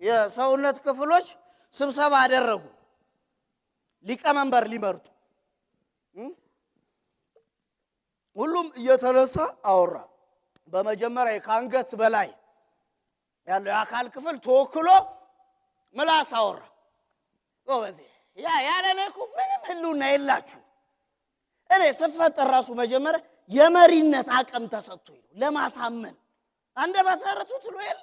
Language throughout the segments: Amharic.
የሰውነት ክፍሎች ስብሰባ አደረጉ ሊቀመንበር ሊመርጡ ሁሉም እየተነሳ አወራ በመጀመሪያ ከአንገት በላይ ያለው የአካል ክፍል ተወክሎ ምላስ አወራ ጎበዜ ያለነኩ ምንም ህሉና የላችሁ እኔ ስፈጠር ራሱ መጀመሪያ የመሪነት አቅም ተሰጥቶኝ ነው ለማሳመን አንደ መሰረቱ ትሎ የለ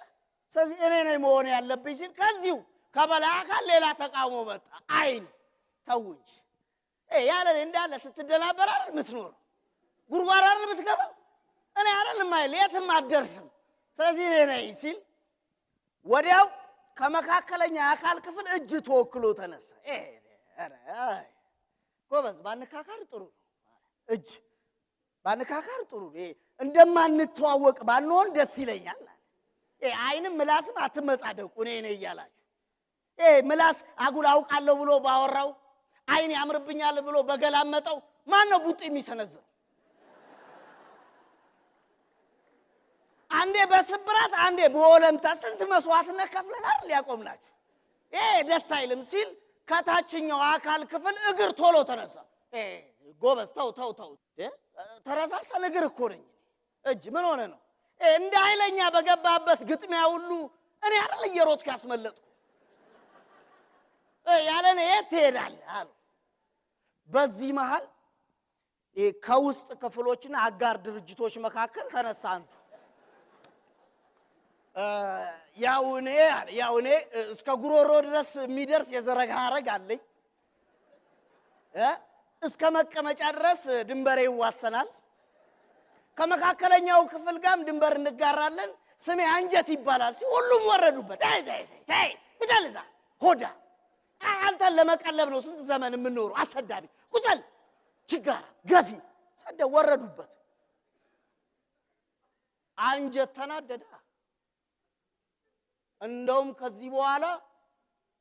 ስለዚህ እኔ ነኝ መሆን ያለብኝ ሲል ከዚሁ ከበላይ አካል ሌላ ተቃውሞ መጣ አይን ተውንጂ ያለኔ እንዳለ ስትደናበር አይደል ምትኖር ጉርጓር አይደል ምትገባ እኔ አይደል ማይል የትም አደርስም ስለዚህ እኔ ነኝ ሲል ወዲያው ከመካከለኛ አካል ክፍል እጅ ተወክሎ ተነሳ ጎበዝ ባንካካር ጥሩ እጅ ባንካካር ጥሩ እንደማንተዋወቅ ባንሆን ደስ ይለኛል አይንም ምላስም አትመጻደቁ እኔ ነኝ ይያላችሁ ምላስ አጉል አውቃለሁ ብሎ ባወራው አይን ያምርብኛል ብሎ በገላመጠው ማን ነው ቡጥ የሚሰነዘው አንዴ በስብራት አንዴ በወለምታ ስንት መስዋዕትነት ከፍለናል ሊያቆምላችሁ ደስ አይልም ሲል ከታችኛው አካል ክፍል እግር ቶሎ ተነሳ ጎበዝ ተው ተረሳሰን እግር እኮ ነኝ እጅ ምን ሆነ ነው እንደ ኃይለኛ በገባበት ግጥሚያ ሁሉ እኔ አይደል እየሮጥኩ ያስመለጥኩ ያለኔ ትሄዳል አሉ በዚህ መሃል ከውስጥ ክፍሎችና አጋር ድርጅቶች መካከል ተነሳ አንዱ ያውኔ እስከ ጉሮሮ ድረስ የሚደርስ የዘረጋረግ አለኝ እስከ መቀመጫ ድረስ ድንበሬ ይዋሰናል ከመካከለኛው ክፍል ጋርም ድንበር እንጋራለን ስሜ አንጀት ይባላል ሁሉም ወረዱበት ታይ ይደልዛ ሆዳ አንተን ለመቀለብ ነው ስንት ዘመን የምንኖር አሰዳቢ ቁጭል ችጋራ ገፊ ሰደ ወረዱበት አንጀት ተናደደ እንደውም ከዚህ በኋላ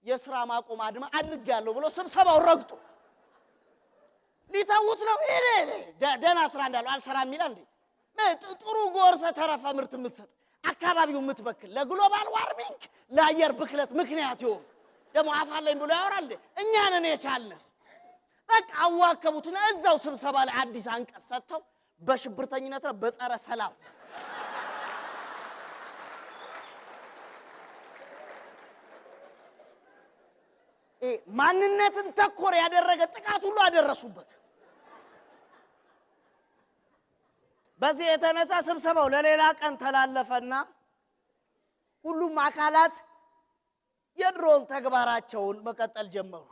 የሥራ ማቆም አድማ አድርጋለሁ ብሎ ስብሰባው ረግጦ ሊታውት ነው ደና ስራ እንዳለው አልሰራም ይላል እንዴ ጥሩ ጎርሰ ተረፈ ምርት ምትሰጥ አካባቢው ምትበክል ለግሎባል ዋርሚንግ ለአየር ብክለት ምክንያት ይሆን ደሞ አፋለኝ ብሎ ያወራል እኛን የቻልነው በቃ አዋከቡትና እዛው ስብሰባ ላይ አዲስ አንቀጽ ሰጥተው በሽብርተኝነት ነው በጸረ ሰላም ማንነትን ተኮር ያደረገ ጥቃት ሁሉ አደረሱበት በዚህ የተነሳ ስብሰባው ለሌላ ቀን ተላለፈና ሁሉም አካላት የድሮን ተግባራቸውን መቀጠል ጀመሩ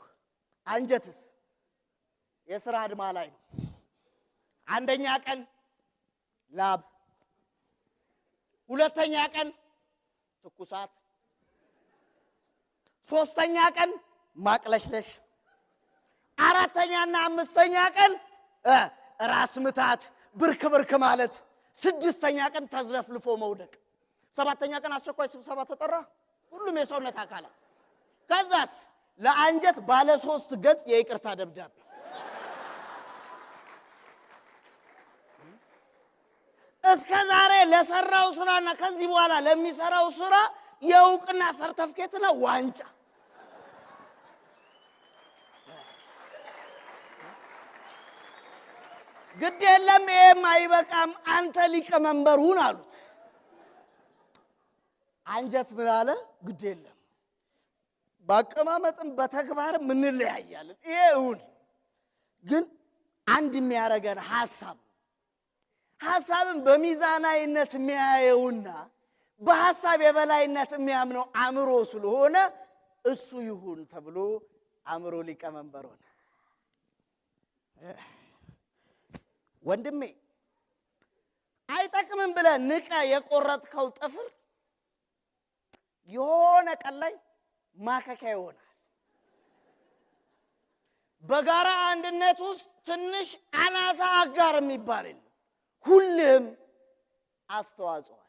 አንጀትስ የሥራ አድማ ላይ ነው አንደኛ ቀን ላብ ሁለተኛ ቀን ትኩሳት ሶስተኛ ቀን ማቅለሽለሽ አራተኛና አምስተኛ ቀን ራስ ምታት ብርክ ማለት ስድስተኛ ቀን ተዝለፍልፎ መውደቅ ሰባተኛ ቀን አስቸኳይ ስብሰባ ተጠራ ሁሉም የሰውነት አካላት ከዛስ ለአንጀት ባለ 3 ገጽ የይቅርታ ደብዳቤ እስከ ዛሬ ለሰራው ስራና ከዚህ በኋላ ለሚሰራው ስራ የውቅና ሰርተፍኬትና ዋንጫ ግድ የለም አይበቃም አንተ ሊቀመንበር ሁን አሉት አንጀት ምን አለ ግድ የለም ባቀማመጥም በተግባር ምን ለያያለን ይሁን ግን አንድ የሚያረጋን ሐሳብን በሚዛናዊነት የሚያየውና በሐሳብ የበላይነት የሚያምነው አእምሮ ስለሆነ እሱ ይሁን ተብሎ አእምሮ ሊቀመንበር ሆነ ወንድሜ አይጠቅምም ብለ ንቀ የቆረጥከው ጥፍር የሆነ ቀን ላይ ማከካ ይሆናል በጋራ አንድነት ውስጥ ትንሽ አናሳ አጋር የሚባል ሁሉም አስተዋጽኦ